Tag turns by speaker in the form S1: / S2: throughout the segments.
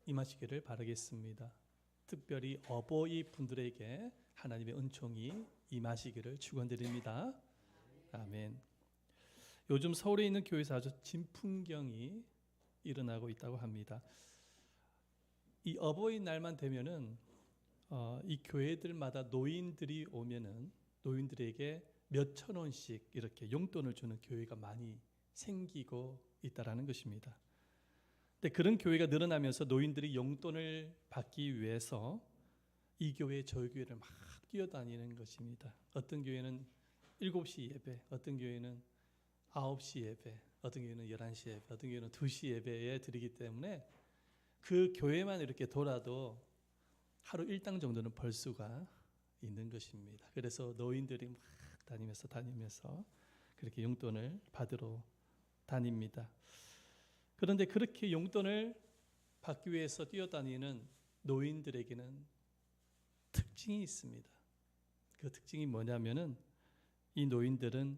S1: 임하시기를 바라겠습니다. 특별히 어버이 분들에게 하나님의 은총이 임하시기를 축원드립니다. 아멘. 요즘 서울에 있는 교회에서 아주 진풍경이 일어나고 있다고 합니다. 이 어버이날만 되면은 이 교회들마다 노인들이 오면은 노인들에게 몇천 원씩 이렇게 용돈을 주는 교회가 많이 생기고 있다라는 것입니다. 근데 그런 교회가 늘어나면서 노인들이 용돈을 받기 위해서 이 교회 저 교회를 막 뛰어다니는 것입니다. 어떤 교회는 7시 예배, 어떤 교회는 9시 예배, 어떤 교회는 11시 예배, 어떤 교회는 2시 예배에 드리기 때문에 그 교회만 이렇게 돌아도 하루 일당 정도는 벌 수가 있는 것입니다. 그래서 노인들이 막 다니면서 그렇게 용돈을 받으러 다닙니다. 그런데 그렇게 용돈을 받기 위해서 뛰어다니는 노인들에게는 특징이 있습니다. 그 특징이 뭐냐면은 이 노인들은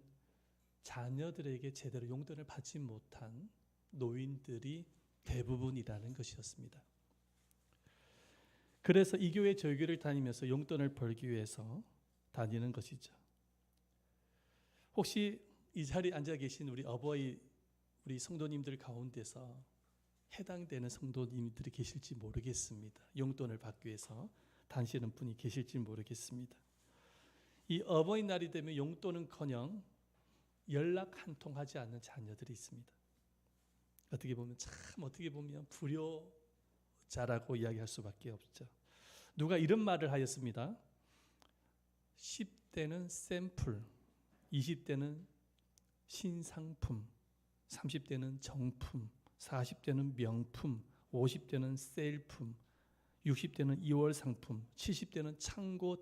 S1: 자녀들에게 제대로 용돈을 받지 못한 노인들이 대부분이라는 것이었습니다. 그래서 이 교회 저 교회를 다니면서 용돈을 벌기 위해서 다니는 것이죠. 혹시 이 자리에 앉아 계신 우리 어버이 우리 성도님들 가운데서 해당되는 성도님들이 계실지 모르겠습니다. 용돈을 받기 위해서 다니시는 분이 계실지 모르겠습니다. 이 어버이날이 되면 용돈은커녕 연락 한 통 하지 않는 자녀들이 있습니다. 어떻게 보면 불효자라고 이야기할 수밖에 없죠. 누가 이런 말을 하였습니다. 10대는 샘플, 20대는 신상품, 30대는 정품, 40대는 명품, 50대는 세일품, 60대는 2월 상품, 70대는 창고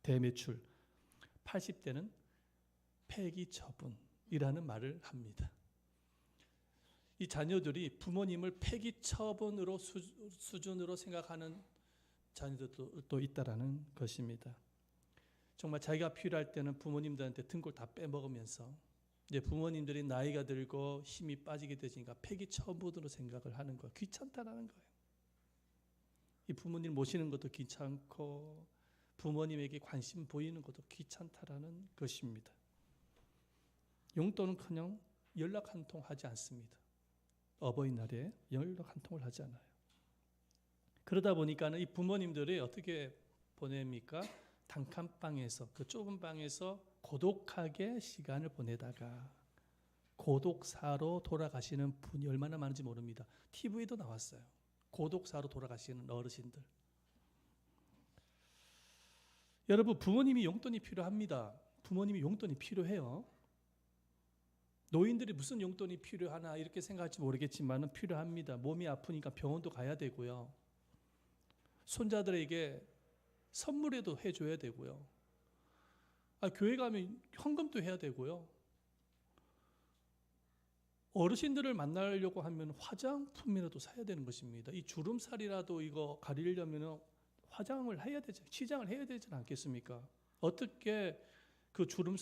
S1: 대매출, 80대는 폐기 처분이라는 말을 합니다. 이 자녀들이 부모님을 폐기 처분으로 수준으로 생각하는 자녀들도 있다라는 것입니다. 정말 자기가 필요할 때는 부모님들한테 등골 다 빼먹으면서 이제 부모님들이 나이가 들고 힘이 빠지게 되니까 폐기 처분으로 생각을 하는 거예요. 귀찮다라는 거예요. 이 부모님 모시는 것도 귀찮고 부모님에게 관심 보이는 것도 귀찮다라는 것입니다. 용돈은커녕 연락 한 통 하지 않습니다. 어버이날에 연락 한 통을 하지 않아요. 그러다 보니까는 이 부모님들이 어떻게 보냅니까? 단칸방에서 그 좁은 방에서 고독하게 시간을 보내다가 고독사로 돌아가시는 분이 얼마나 많은지 모릅니다. TV에도 나왔어요. 고독사로 돌아가시는 어르신들. 여러분, 부모님이 용돈이 필요합니다. 부모님이 용돈이 필요해요. 노인들이 무슨 용돈이 필요하나 이렇게 생각할지 모르겠지만 필요합니다. 몸이 아프니까 병원도 가야 되고요. 손자들에게 선물에도 해줘야 되고요. 교회 가면 헌금도 해야 되고요. 어르신들을 만나려고 하면 화장품이라도 사야 되는 것입니다. 이 주름살이라도 이거 가리려면 화장을 해야 되죠. 치장을 해야 되지 않겠습니까? 어떻게 그 주름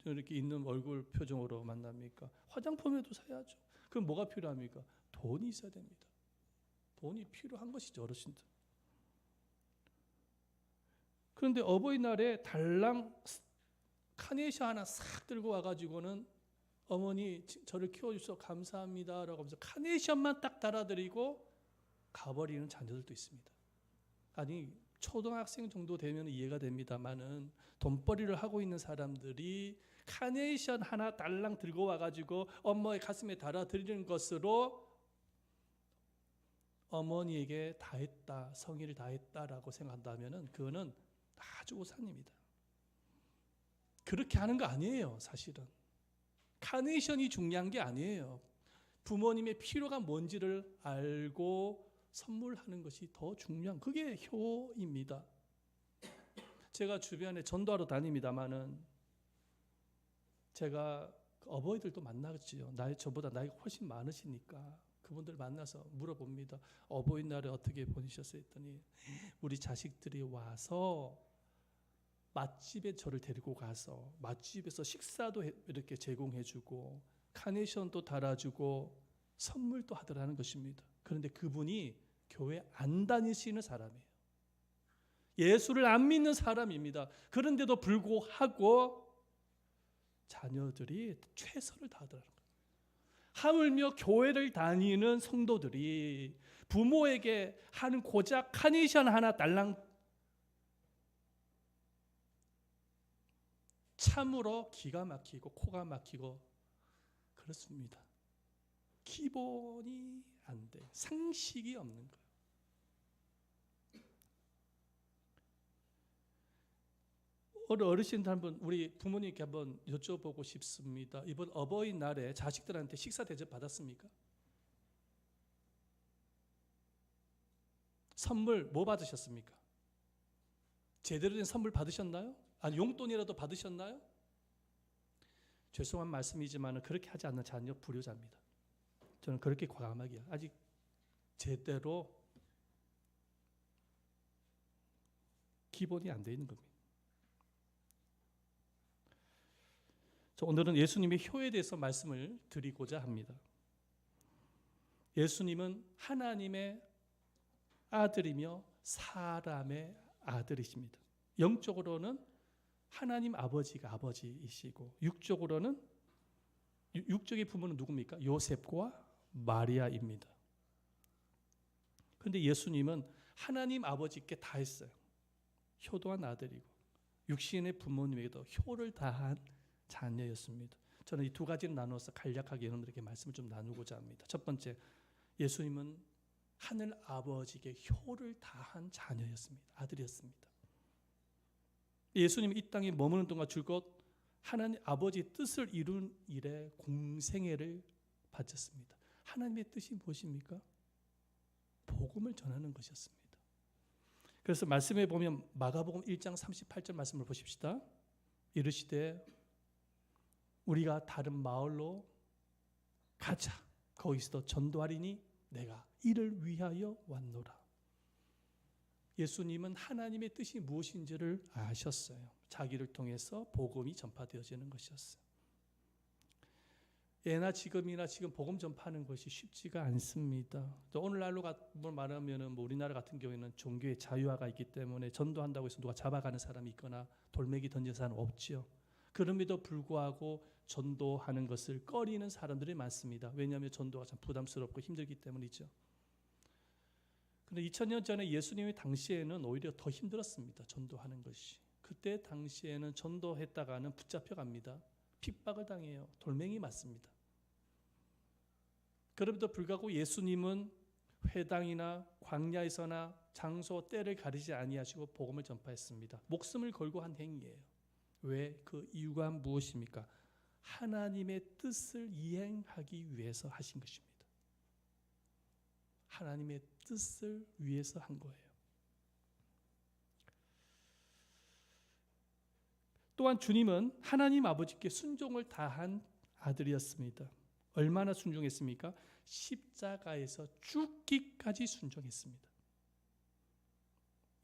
S1: 이렇게 있는 얼굴 표정으로 만납니까? 화장품에도 사야죠. 그럼 뭐가 필요합니까? 돈이 있어야 됩니다. 돈이 필요한 것이죠, 어르신들. 그런데 어버이날에 달랑 카네이션 하나 싹 들고 와가지고는 어머니 저를 키워주셔서 감사합니다 라고 하면서 카네이션만 딱 달아드리고 가버리는 자녀들도 있습니다. 아니 초등학생 정도 되면 이해가 됩니다만은 돈벌이를 하고 있는 사람들이 카네이션 하나 달랑 들고 와가지고 엄마의 가슴에 달아드리는 것으로 어머니에게 다했다, 성의를 다했다라고 생각한다면은 그거는 아주 오산입니다. 그렇게 하는 거 아니에요, 사실은. 카네이션이 중요한 게 아니에요. 부모님의 필요가 뭔지를 알고 선물하는 것이 더 중요한, 그게 효입니다. 제가 주변에 전도하러 다닙니다만은 제가 어버이들도 만나겠지요. 저보다 나이가 훨씬 많으시니까 그분들 만나서 물어봅니다. 어버이날에 어떻게 보내셨어요? 했더니 우리 자식들이 와서 맛집에 저를 데리고 가서 맛집에서 식사도 이렇게 제공해주고 카네이션도 달아주고 선물도 하더라는 것입니다. 그런데 그분이 교회 안 다니시는 사람이에요. 예수를 안 믿는 사람입니다. 그런데도 불구하고 자녀들이 최선을 다하더라는 거예요. 하물며 교회를 다니는 성도들이 부모에게 한 고작 카네이션 하나 달랑, 참으로 기가 막히고 코가 막히고 그렇습니다. 기본이 안 돼. 상식이 없는 거예요. 어르신들 한번 우리 부모님께 한번 여쭤보고 싶습니다. 이번 어버이날에 자식들한테 식사 대접 받았습니까? 선물 뭐 받으셨습니까? 제대로 된 선물 받으셨나요? 아니 용돈이라도 받으셨나요? 죄송한 말씀이지만 그렇게 하지 않는 자녀 불효자입니다. 저는 그렇게 과감하게 아직 제대로 기본이 안 돼 있는 겁니다. 오늘은 예수님의 효에 대해서 말씀을 드리고자 합니다. 예수님은 하나님의 아들이며 사람의 아들이십니다. 영적으로는 하나님 아버지가 아버지이시고 육적으로는 육적의 부모는 누굽니까? 요셉과 마리아입니다. 그런데 예수님은 하나님 아버지께 다 했어요. 효도한 아들이고 육신의 부모님에게도 효를 다한 자녀였습니다. 저는 이 두 가지를 나눠서 간략하게 여러분들에게 말씀을 좀 나누고자 합니다. 첫 번째, 예수님은 하늘 아버지께 효를 다한 자녀였습니다. 아들이었습니다. 예수님이 이 땅에 머무는 동안 줄곧 하나님 아버지의 뜻을 이룬 일에 공생애를 바쳤습니다. 하나님의 뜻이 무엇입니까? 복음을 전하는 것이었습니다. 그래서 말씀에 보면 마가복음 1장 38절 말씀을 보십시다. 이르시되 우리가 다른 마을로 가자. 거기서도 전도하리니 내가 이를 위하여 왔노라. 예수님은 하나님의 뜻이 무엇인지를 아셨어요. 자기를 통해서 복음이 전파되어지는 것이었어요. 예나 지금이나 지금 복음 전파하는 것이 쉽지가 않습니다. 오늘날로 말하면 우리나라 같은 경우에는 종교의 자유화가 있기 때문에 전도한다고 해서 누가 잡아가는 사람이 있거나 돌멩이 던지는 사람은 없지요. 그럼에도 불구하고 전도하는 것을 꺼리는 사람들이 많습니다. 왜냐하면 전도가 참 부담스럽고 힘들기 때문이죠. 그런데 2000년 전에 예수님의 당시에는 오히려 더 힘들었습니다. 전도하는 것이. 그때 당시에는 전도했다가는 붙잡혀갑니다. 핍박을 당해요. 돌멩이 맞습니다. 그럼에도 불구하고 예수님은 회당이나 광야에서나 장소 때를 가리지 아니하시고 복음을 전파했습니다. 목숨을 걸고 한 행위예요. 왜? 그 이유가 무엇입니까? 하나님의 뜻을 이행하기 위해서 하신 것입니다. 하나님의 뜻을 위해서 한 거예요. 또한 주님은 하나님 아버지께 순종을 다한 아들이었습니다. 얼마나 순종했습니까? 십자가에서 죽기까지 순종했습니다.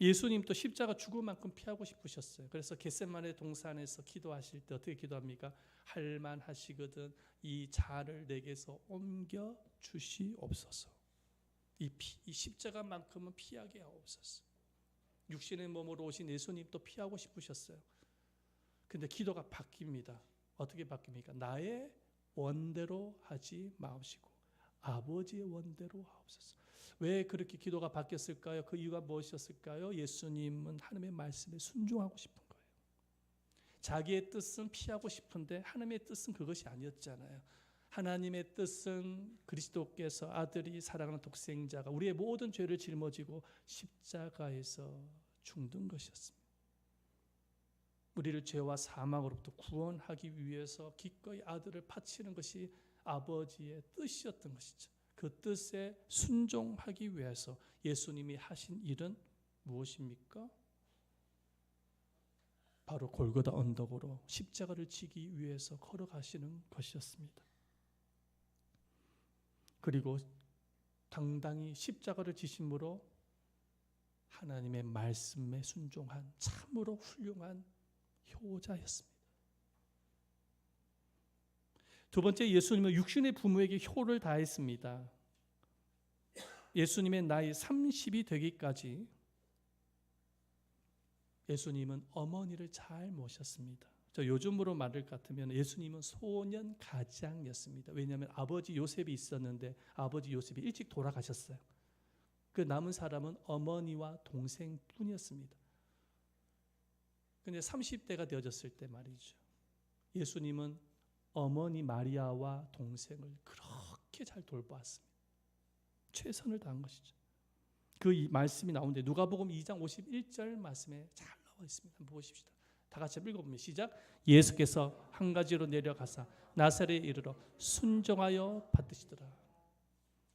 S1: 예수님도 십자가 죽을 만큼 피하고 싶으셨어요. 그래서 겟세마네 동산에서 기도하실 때 어떻게 기도합니까? 할만하시거든 이 자를 내게서 옮겨 주시옵소서. 이 십자가만큼은 피하게 하옵소서. 육신의 몸으로 오신 예수님도 피하고 싶으셨어요. 근데 기도가 바뀝니다. 어떻게 바뀝니까? 나의 원대로 하지 마옵시고 아버지의 원대로 하옵소서. 왜 그렇게 기도가 바뀌었을까요? 그 이유가 무엇이었을까요? 예수님은 하나님의 말씀에 순종하고 싶은 거예요. 자기의 뜻은 피하고 싶은데 하나님의 뜻은 그것이 아니었잖아요. 하나님의 뜻은 그리스도께서 아들이 사랑하는 독생자가 우리의 모든 죄를 짊어지고 십자가에서 죽는 것이었습니다. 우리를 죄와 사망으로부터 구원하기 위해서 기꺼이 아들을 바치는 것이 아버지의 뜻이었던 것이죠. 그 뜻에 순종하기 위해서 예수님이 하신 일은 무엇입니까? 바로 골고다 언덕으로 십자가를 지기 위해서 걸어가시는 것이었습니다. 그리고 당당히 십자가를 지심으로 하나님의 말씀에 순종한 참으로 훌륭한 효자였습니다. 두 번째, 예수님은 육신의 부모에게 효를 다했습니다. 예수님의 나이 30이 되기까지 예수님은 어머니를 잘 모셨습니다. 저 요즘으로 말할 것 같으면 예수님은 소년 가장이었습니다. 왜냐하면 아버지 요셉이 있었는데 아버지 요셉이 일찍 돌아가셨어요. 그 남은 사람은 어머니와 동생뿐이었습니다. 근데 30대가 되어졌을 때 말이죠. 예수님은 어머니 마리아와 동생을 그렇게 잘 돌보았습니다. 최선을 다한 것이죠. 그 말씀이 나오는데 누가복음 2장 51절 말씀에 잘 나와 있습니다. 한번 보십시다. 다 같이 읽어보면 시작. 예수께서 한 가지로 내려가사 나사렛에 이르러 순종하여 받으시더라.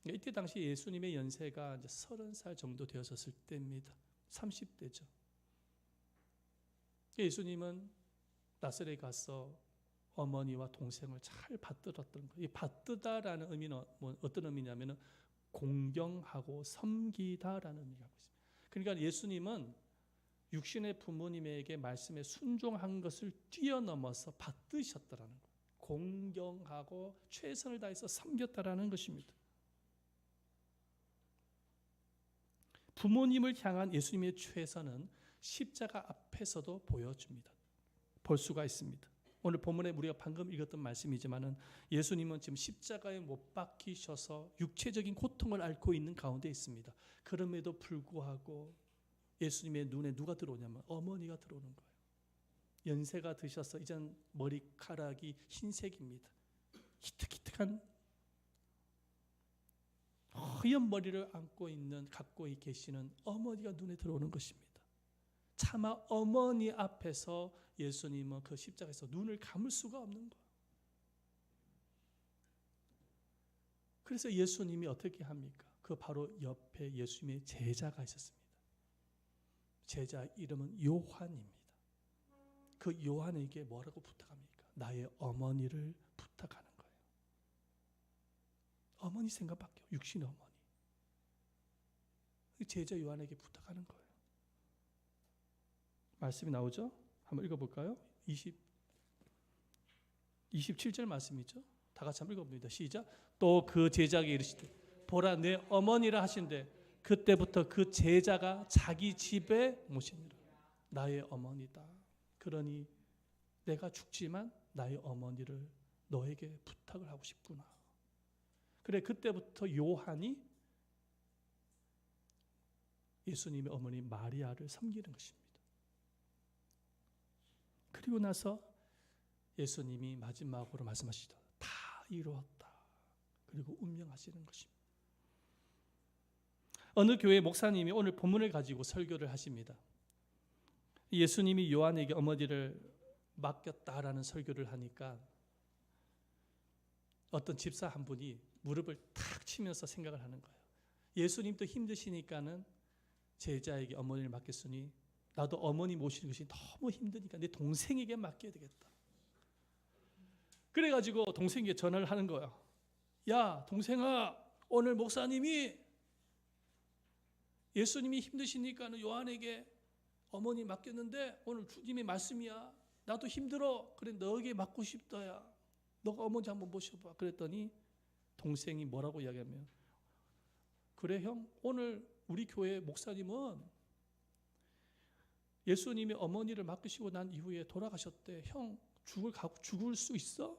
S1: 이때 당시 예수님의 연세가 이제 30살 정도 되었을 때입니다. 30대죠. 예수님은 나사렛에 가서 어머니와 동생을 잘 받들었던 거예요. 이 받들다라는 의미는 어떤 의미냐면은 공경하고 섬기다라는 의미가 있습니다. 그러니까 예수님은 육신의 부모님에게 말씀에 순종한 것을 뛰어넘어서 받드셨다라는 거예요. 공경하고 최선을 다해서 섬겼다라는 것입니다. 부모님을 향한 예수님의 최선은 십자가 앞에서도 보여줍니다. 볼 수가 있습니다. 오늘 본문에 우리가 방금 읽었던 말씀이지만은 예수님은 지금 십자가에 못 박히셔서 육체적인 고통을 앓고 있는 가운데 있습니다. 그럼에도 불구하고 예수님의 눈에 누가 들어오냐면 어머니가 들어오는 거예요. 연세가 드셔서 이젠 머리카락이 흰색입니다. 기특기특한 허연 머리를 갖고 계시는 어머니가 눈에 들어오는 것입니다. 차마 어머니 앞에서 예수님은 그 십자가에서 눈을 감을 수가 없는 거예요. 그래서 예수님이 어떻게 합니까? 그 바로 옆에 예수님의 제자가 있었습니다. 제자 이름은 요한입니다. 그 요한에게 뭐라고 부탁합니까? 나의 어머니를 부탁하는 거예요. 어머니 생각밖에 육신의 어머니. 제자 요한에게 부탁하는 거예요. 말씀이 나오죠? 한번 읽어볼까요? 27절 말씀이죠. 다 같이 한번 읽어봅니다. 시작. 또 그 제자에게 이르시되 보라 내 어머니라 하신대 그때부터 그 제자가 자기 집에 모시니라. 나의 어머니다. 그러니 내가 죽지만 나의 어머니를 너에게 부탁을 하고 싶구나. 그래 그때부터 요한이 예수님의 어머니 마리아를 섬기는 것입니다. 그리고 나서 예수님이 마지막으로 말씀하시다. 다 이루었다. 그리고 운명하시는 것입니다. 어느 교회 목사님이 오늘 본문을 가지고 설교를 하십니다. 예수님이 요한에게 어머니를 맡겼다라는 설교를 하니까 어떤 집사 한 분이 무릎을 탁 치면서 생각을 하는 거예요. 예수님도 힘드시니까는 제자에게 어머니를 맡겼으니 나도 어머니 모시는 것이 너무 힘드니까 내 동생에게 맡겨야 되겠다. 그래가지고 동생에게 전화를 하는 거야. 야 동생아 오늘 목사님이 예수님이 힘드시니까 요한에게 어머니 맡겼는데 오늘 주님의 말씀이야. 나도 힘들어. 그래 너에게 맡고 싶다야. 너가 어머니 한번 모셔봐. 그랬더니 동생이 뭐라고 이야기하면 그래 형 오늘 우리 교회 목사님은 예수님이 어머니를 맡기시고 난 이후에 돌아가셨대. 형 죽을 수 있어?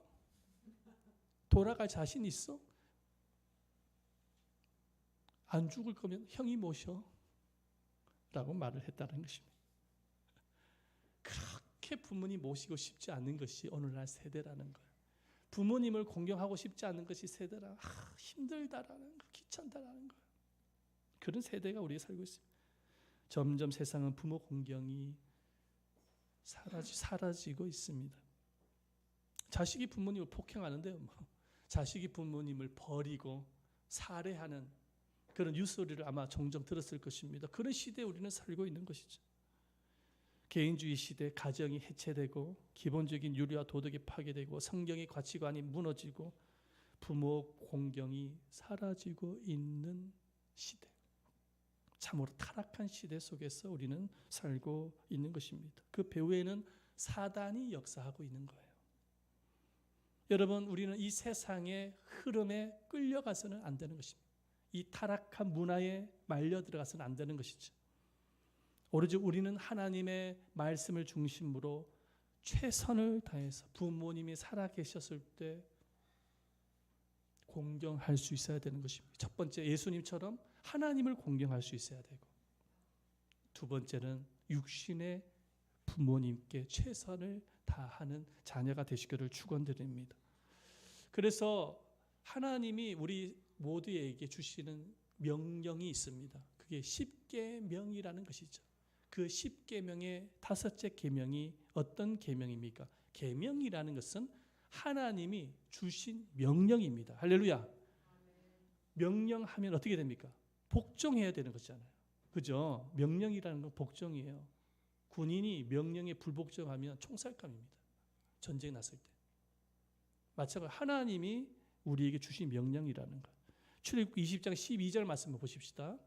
S1: 돌아갈 자신 있어? 안 죽을 거면 형이 모셔 라고 말을 했다는 것입니다. 그렇게 부모님 모시고 싶지 않은 것이 오늘날 세대라는 거예요. 부모님을 공경하고 싶지 않은 것이 세대라. 힘들다라는 거, 귀찮다라는 거예요. 그런 세대가 우리가 살고 있습니다. 점점 세상은 부모 공경이 사라지고 있습니다. 자식이 부모님을 폭행하는데요. 자식이 부모님을 버리고 살해하는 그런 뉴스를 아마 종종 들었을 것입니다. 그런 시대에 우리는 살고 있는 것이죠. 개인주의 시대, 가정이 해체되고 기본적인 윤리와 도덕이 파괴되고 성경의 가치관이 무너지고 부모 공경이 사라지고 있는 시대. 참으로 타락한 시대 속에서 우리는 살고 있는 것입니다. 그 배후에는 사단이 역사하고 있는 거예요. 여러분, 우리는 이 세상의 흐름에 끌려가서는 안 되는 것입니다. 이 타락한 문화에 말려 들어가서는 안 되는 것이죠. 오로지 우리는 하나님의 말씀을 중심으로 최선을 다해서 부모님이 살아계셨을 때 공경할 수 있어야 되는 것입니다. 첫 번째, 예수님처럼 하나님을 공경할 수 있어야 되고, 두 번째는 육신의 부모님께 최선을 다하는 자녀가 되시기를 축원드립니다. 그래서 하나님이 우리 모두에게 주시는 명령이 있습니다. 그게 10계명이라는 것이죠. 그 10계명의 다섯째 계명이 어떤 계명입니까? 계명이라는 것은 하나님이 주신 명령입니다. 할렐루야. 명령하면 어떻게 됩니까? 복종해야 되는 거잖아요. 그죠? 명령이라는 건 복종이에요. 군인이 명령에 불복종하면 총살감입니다. 전쟁 났을 때. 마찬가지로 하나님이 우리에게 주신 명령이라는 것. 출애굽기 20장 12절 말씀을 보십시다.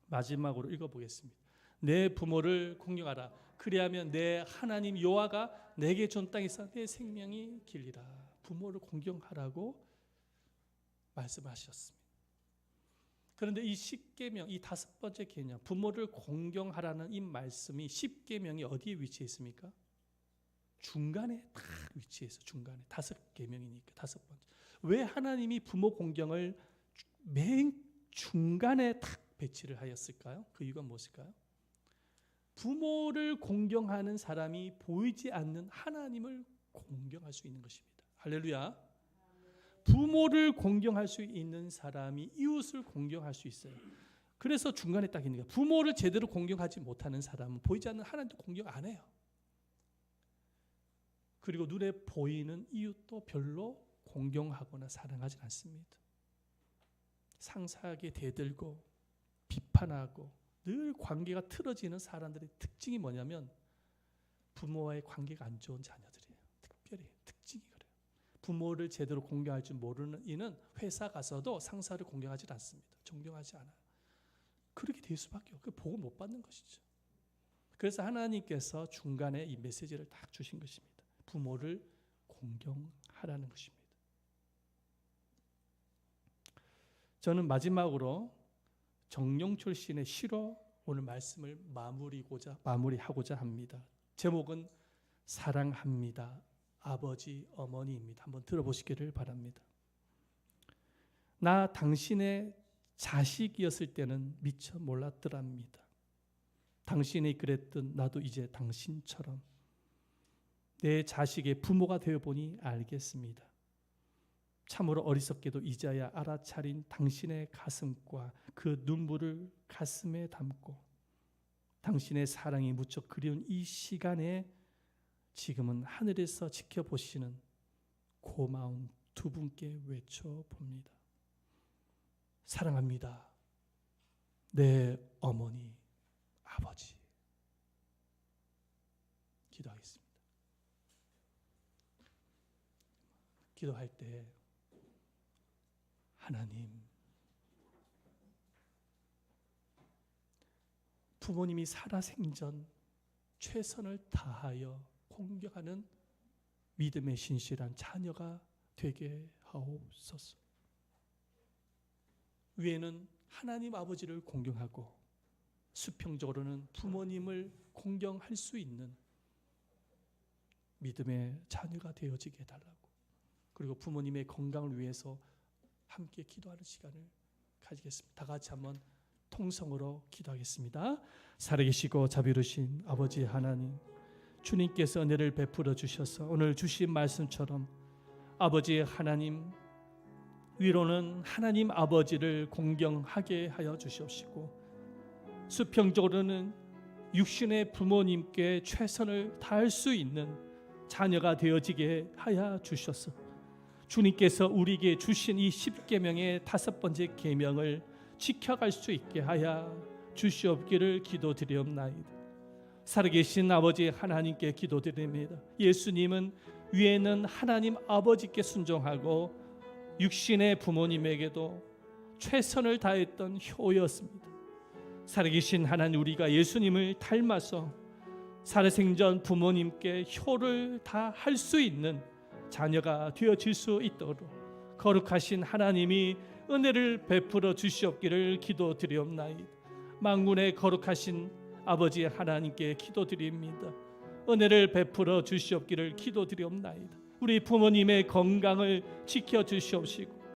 S1: 마지막으로 읽어보겠습니다. 내 부모를 공경하라. 그리하면 내 하나님 여호와가 내게 준 땅에서 내 생명이 길리라. 부모를 공경하라고 말씀하셨습니다. 그런데 이 10계명, 이 다섯 번째 계명, 부모를 공경하라는 이 말씀이 10계명이 어디에 위치해 있습니까? 중간에 딱 위치해 있어. 중간에. 다섯 계명이니까 다섯 번째. 왜 하나님이 부모 공경을 맨 중간에 딱 배치를 하였을까요? 그 이유가 무엇일까요? 부모를 공경하는 사람이 보이지 않는 하나님을 공경할 수 있는 것입니다. 할렐루야. 부모를 공경할 수 있는 사람이 이웃을 공경할 수 있어요. 그래서 중간에 딱 있는 거예요. 부모를 제대로 공경하지 못하는 사람은 보이지 않는 하나님도 공경 안 해요. 그리고 눈에 보이는 이웃도 별로 공경하거나 사랑하지 않습니다. 상사에게 대들고 비판하고 늘 관계가 틀어지는 사람들의 특징이 뭐냐면 부모와의 관계가 안 좋은 자녀들이에요. 특별히 특징이 그래요. 부모를 제대로 공경할 줄 모르는 이는 회사 가서도 상사를 공경하지 않습니다. 존경하지 않아요. 그렇게 될 수밖에 없어요. 복을 못 받는 것이죠. 그래서 하나님께서 중간에 이 메시지를 딱 주신 것입니다. 부모를 공경하라는 것입니다. 저는 마지막으로 정용철 시인의 시로 오늘 말씀을 마무리하고자 합니다. 제목은 사랑합니다. 아버지, 어머니입니다. 한번 들어보시기를 바랍니다. 나 당신의 자식이었을 때는 미처 몰랐더랍니다. 당신이 그랬듯 나도 이제 당신처럼 내 자식의 부모가 되어보니 알겠습니다. 참으로 어리석게도 이제야 알아차린 당신의 가슴과 그 눈물을 가슴에 담고 당신의 사랑이 무척 그리운 이 시간에 지금은 하늘에서 지켜보시는 고마운 두 분께 외쳐봅니다. 사랑합니다. 내 어머니, 아버지. 기도하겠습니다. 기도할 때 하나님, 부모님이 살아생전 최선을 다하여 공경하는 믿음의 신실한 자녀가 되게 하옵소서. 위에는 하나님 아버지를 공경하고 수평적으로는 부모님을 공경할 수 있는 믿음의 자녀가 되어지게 해달라고. 그리고 부모님의 건강을 위해서 함께 기도하는 시간을 가지겠습니다. 다 같이 한번 통성으로 기도하겠습니다. 살아계시고 자비로우신 아버지 하나님, 주님께서 은혜를 베풀어 주셔서 오늘 주신 말씀처럼 아버지 하나님, 위로는 하나님 아버지를 공경하게 하여 주시옵시고 수평적으로는 육신의 부모님께 최선을 다할 수 있는 자녀가 되어지게 하여 주셔서 주님께서 우리에게 주신 이 10계명의 다섯 번째 계명을 지켜갈 수 있게 하여 주시옵기를 기도드리옵나이다. 살아계신 아버지 하나님께 기도드립니다. 예수님은 위에는 하나님 아버지께 순종하고 육신의 부모님에게도 최선을 다했던 효였습니다. 살아계신 하나님, 우리가 예수님을 닮아서 살아생전 부모님께 효를 다할 수 있는 자녀가 되어질 수 있도록 거룩하신 하나님이 은혜를 베풀어 주시옵기를 기도드리옵나이다. 만군의 거룩하신 아버지 하나님께 기도드립니다. 은혜를 베풀어 주시옵기를 기도드리옵나이다. 우리 부모님의 건강을 지켜 주시옵시고